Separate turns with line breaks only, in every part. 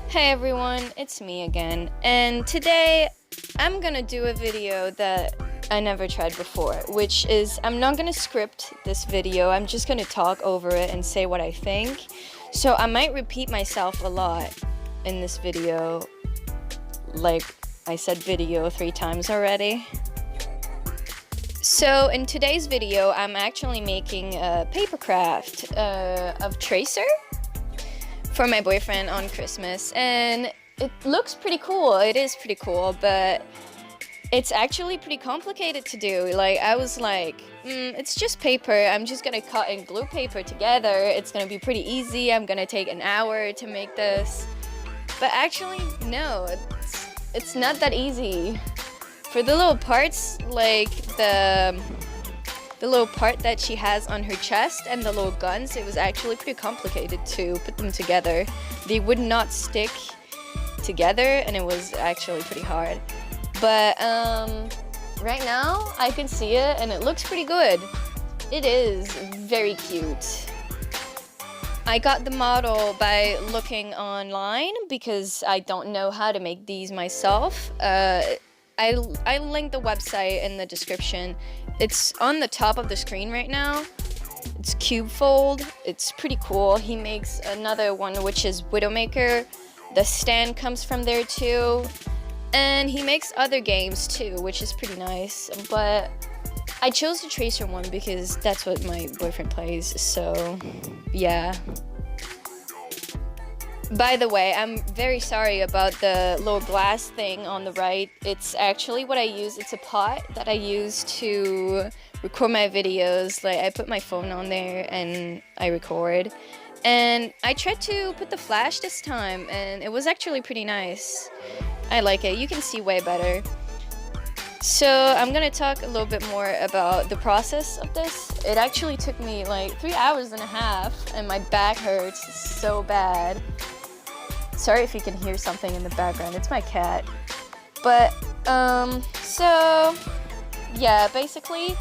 Hey everyone, it's me again, and today I'm gonna do a video that I never tried before, which is I'm not gonna script this video, I'm just gonna talk over it and say what I think. So I might repeat myself a lot in this video, like I said video 3 times already. So in today's video, I'm actually making a paper craft of Tracer for my boyfriend on Christmas, and it looks pretty cool. It is pretty cool, but it's actually pretty complicated to do. Like, I was like, it's just paper. I'm just gonna cut and glue paper together. It's gonna be pretty easy. I'm gonna take an hour to make this. But actually, no, it's not that easy. For the little parts, like the little part that she has on her chest and the little guns, it was actually pretty complicated to put them together. They would not stick together, and it was actually pretty hard. But right now I can see it and it looks pretty good. It is very cute. I got the model by looking online because I don't know how to make these myself. I linked the website in the description. It's on the top of the screen right now. It's Cube Fold. It's pretty cool. He makes another one which is Widowmaker. The stand comes from there too. And he makes other games too, which is pretty nice. But I chose the Tracer one because that's what my boyfriend plays, so yeah. By the way, I'm very sorry about the little glass thing on the right. It's actually what I use. It's a pot that I use to record my videos. Like, I put my phone on there and I record. And I tried to put the flash this time, and it was actually pretty nice. I like it. You can see way better. So I'm gonna talk a little bit more about the process of this. It actually took me like 3 hours and a half, and my back hurts so bad. Sorry if you can hear something in the background, it's my cat. But, so, yeah, basically,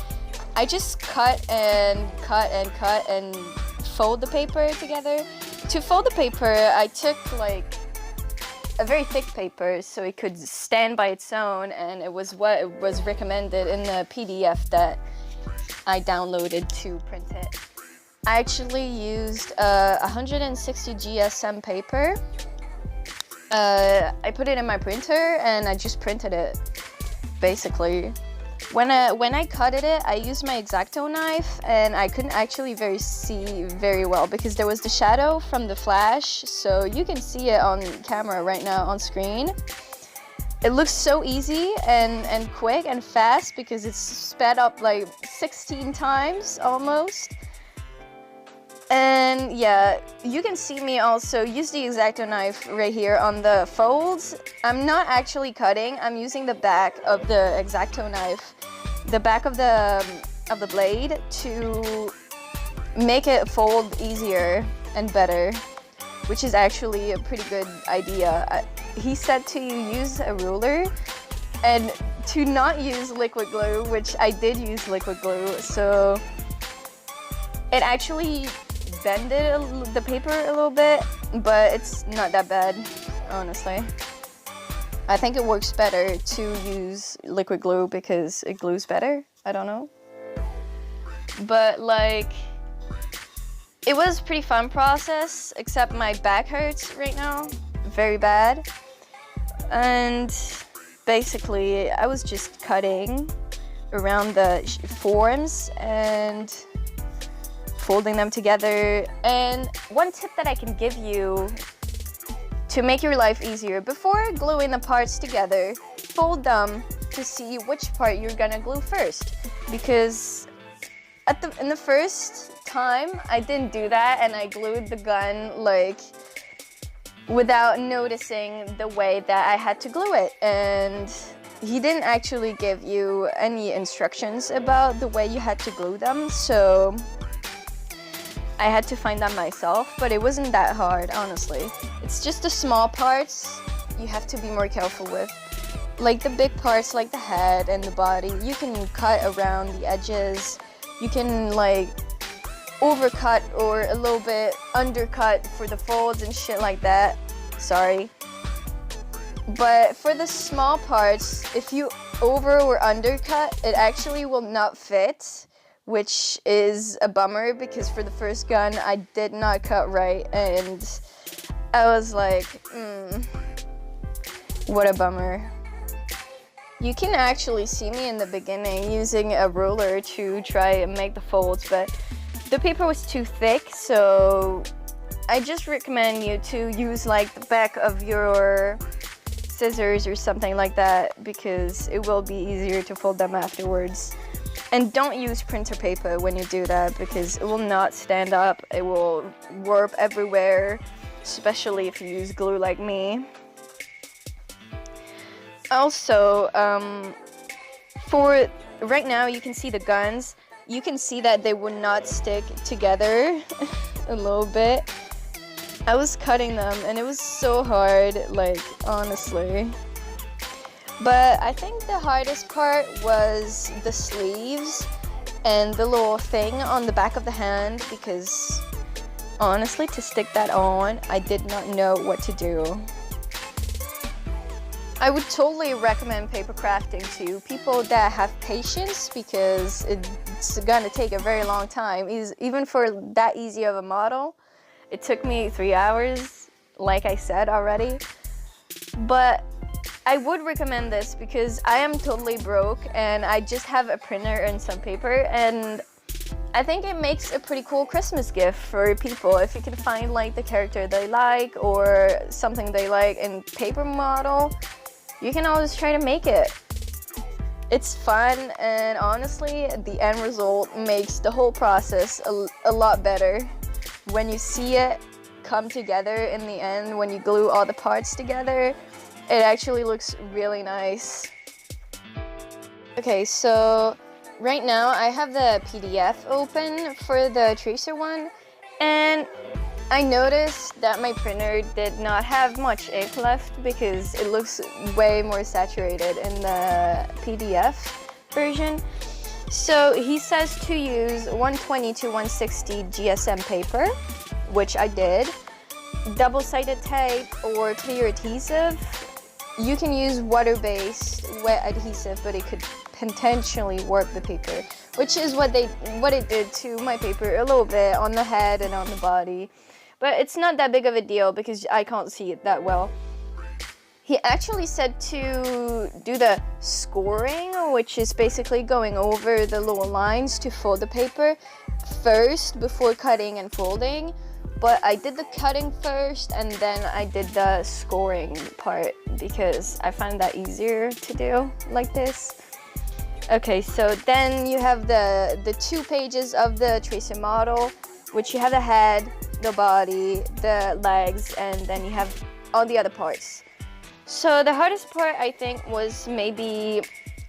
I just cut and fold the paper together. To fold the paper, I took, like, a very thick paper so it could stand by its own, and it was what was recommended in the PDF that I downloaded to print it. I actually used 160 GSM paper. I put it in my printer and I just printed it, basically. When I cut it, I used my X-Acto knife, and I couldn't actually see very well because there was the shadow from the flash, so you can see it on camera right now on screen. It looks so easy and quick and fast because it's sped up like 16 times almost. And yeah, you can see me also use the X-Acto knife right here on the folds. I'm not actually cutting, I'm using the back of the X-Acto knife, the back of the blade, to make it fold easier and better, which is actually a pretty good idea. He said to use a ruler and to not use liquid glue, which I did use liquid glue, so it actually bended the paper a little bit, but it's not that bad, honestly. I think it works better to use liquid glue because it glues better. I don't know. But like, it was a pretty fun process, except my back hurts right now, very bad. And basically, I was just cutting around the forms and folding them together. And one tip that I can give you to make your life easier, before gluing the parts together, fold them to see which part you're gonna glue first. Because in the first time, I didn't do that, and I glued the gun like without noticing the way that I had to glue it. And he didn't actually give you any instructions about the way you had to glue them, so I had to find that myself, but it wasn't that hard, honestly. It's just the small parts you have to be more careful with. Like the big parts, like the head and the body, you can cut around the edges. You can like overcut or a little bit undercut for the folds and shit like that. sorry. But for the small parts, if you over or undercut, it actually will not fit, which is a bummer because for the first gun I did not cut right and I was like, what a bummer. You can actually see me in the beginning using a ruler to try and make the folds, but the paper was too thick, so I just recommend you to use like the back of your scissors or something like that because it will be easier to fold them afterwards. And don't use printer paper when you do that because it will not stand up. It will warp everywhere, especially if you use glue like me. Also, for right now you can see the guns. You can see that they would not stick together a little bit. I was cutting them and it was so hard, like, honestly. But I think the hardest part was the sleeves and the little thing on the back of the hand because honestly, to stick that on, I did not know what to do. I would totally recommend paper crafting to people that have patience because it's gonna take a very long time. Even for that easy of a model, it took me 3 hours, like I said already. But I would recommend this because I am totally broke and I just have a printer and some paper, and I think it makes a pretty cool Christmas gift for people if you can find like the character they like or something they like in paper model. You can always try to make it. It's fun, and honestly, the end result makes the whole process a lot better. When you see it come together in the end, when you glue all the parts together, it actually looks really nice. Okay, so right now I have the PDF open for the tracer one, and I noticed that my printer did not have much ink left because it looks way more saturated in the PDF version. So he says to use 120 to 160 GSM paper, which I did, double-sided tape or clear adhesive. You can use water-based wet adhesive, but it could potentially warp the paper, which is what it did to my paper a little bit on the head and on the body. But it's not that big of a deal because I can't see it that well. He actually said to do the scoring, which is basically going over the little lines to fold the paper first before cutting and folding. But I did the cutting first and then I did the scoring part because I find that easier to do like this. Okay, so then you have the 2 pages of the tracer model, which you have the head, the body, the legs, and then you have all the other parts. So the hardest part, I think, was maybe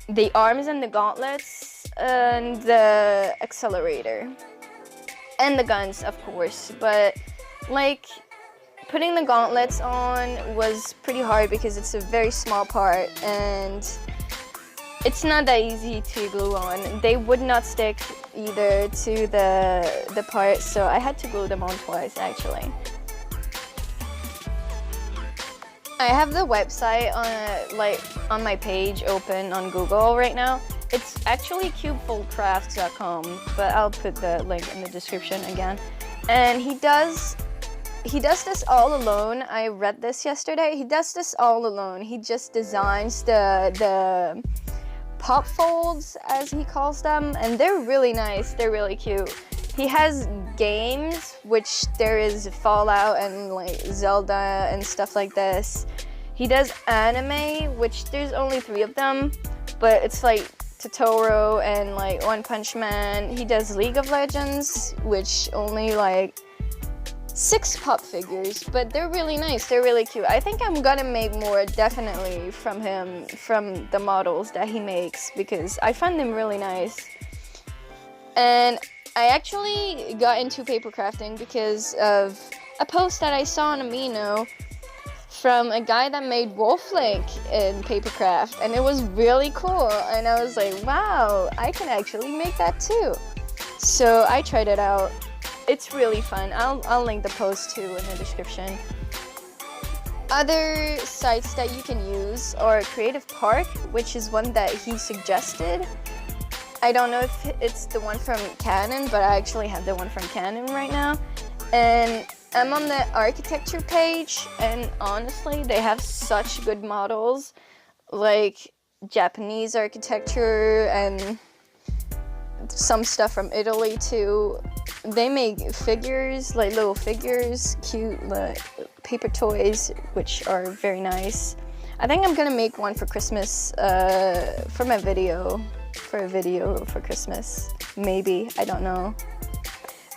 the arms and the gauntlets and the accelerator. And the guns, of course, but like putting the gauntlets on was pretty hard because it's a very small part and it's not that easy to glue on. They would not stick either to the part, so I had to glue them on twice actually. I have the website on my page open on Google right now. It's actually cubefoldcrafts.com, but I'll put the link in the description again. And he does this all alone. I read this yesterday. He does this all alone. He just designs the pop folds, as he calls them, and they're really nice. They're really cute. He has games, which there is Fallout and like Zelda and stuff like this. He does anime, which there's only 3 of them, but it's like Totoro and like One Punch Man. He does League of Legends, which only like 6 pop figures, but they're really nice. They're really cute. I think I'm gonna make more definitely from him, from the models that he makes, because I find them really nice. And I actually got into paper crafting because of a post that I saw on AMINO from a guy that made Wolflink in papercraft, and it was really cool, and I was like, wow, I can actually make that too. So I tried it out. It's really fun. I'll link the post too in the description. Other sites that you can use are Creative Park, which is one that he suggested. I don't know if it's the one from Canon, but I actually have the one from Canon right now. And I'm on the architecture page, and honestly, they have such good models, like Japanese architecture and some stuff from Italy too. They make figures, like little figures, cute paper toys, which are very nice. I think I'm gonna make one for Christmas, for my video. For a video for Christmas, maybe, I don't know.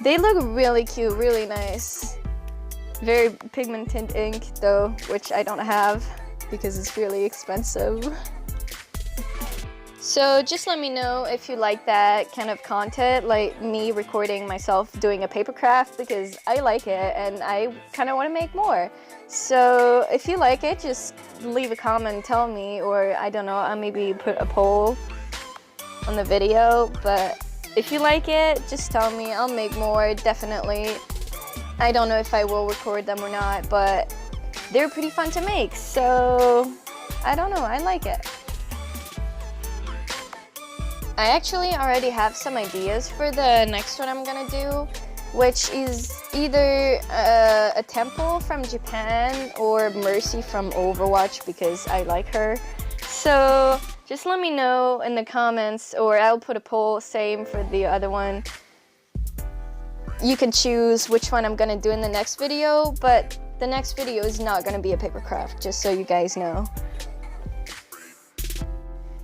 They look really cute, really nice. Very pigmented ink though, which I don't have because it's really expensive. So just let me know if you like that kind of content, like me recording myself doing a paper craft, because I like it and I kind of want to make more. So if you like it, just leave a comment and tell me, or I don't know, I'll maybe put a poll on the video. But if you like it, just tell me. I'll make more, definitely. I don't know if I will record them or not, but they're pretty fun to make, so I don't know, I like it. I actually already have some ideas for the next one I'm gonna do, which is either a temple from Japan or Mercy from Overwatch, because I like her. So just let me know in the comments, or I'll put a poll, same for the other one. You can choose which one I'm gonna do in the next video, but the next video is not gonna be a paper craft, just so you guys know.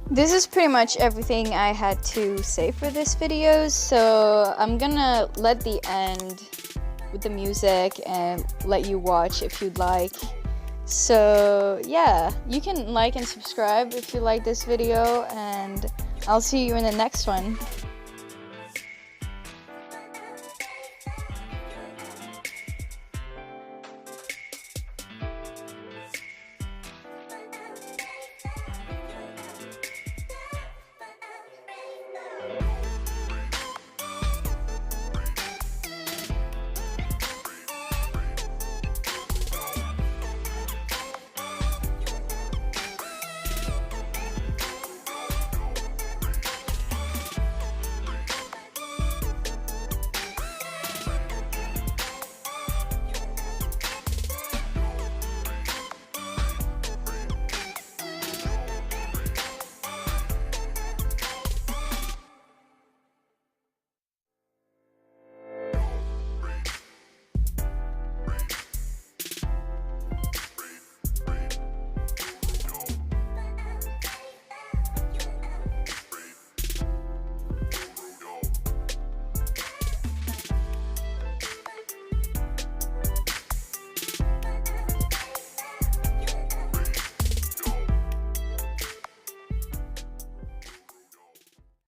This is pretty much everything I had to say for this video, so I'm gonna let the end with the music and let you watch if you'd like. So yeah, you can like and subscribe if you like this video, and I'll see you in the next one.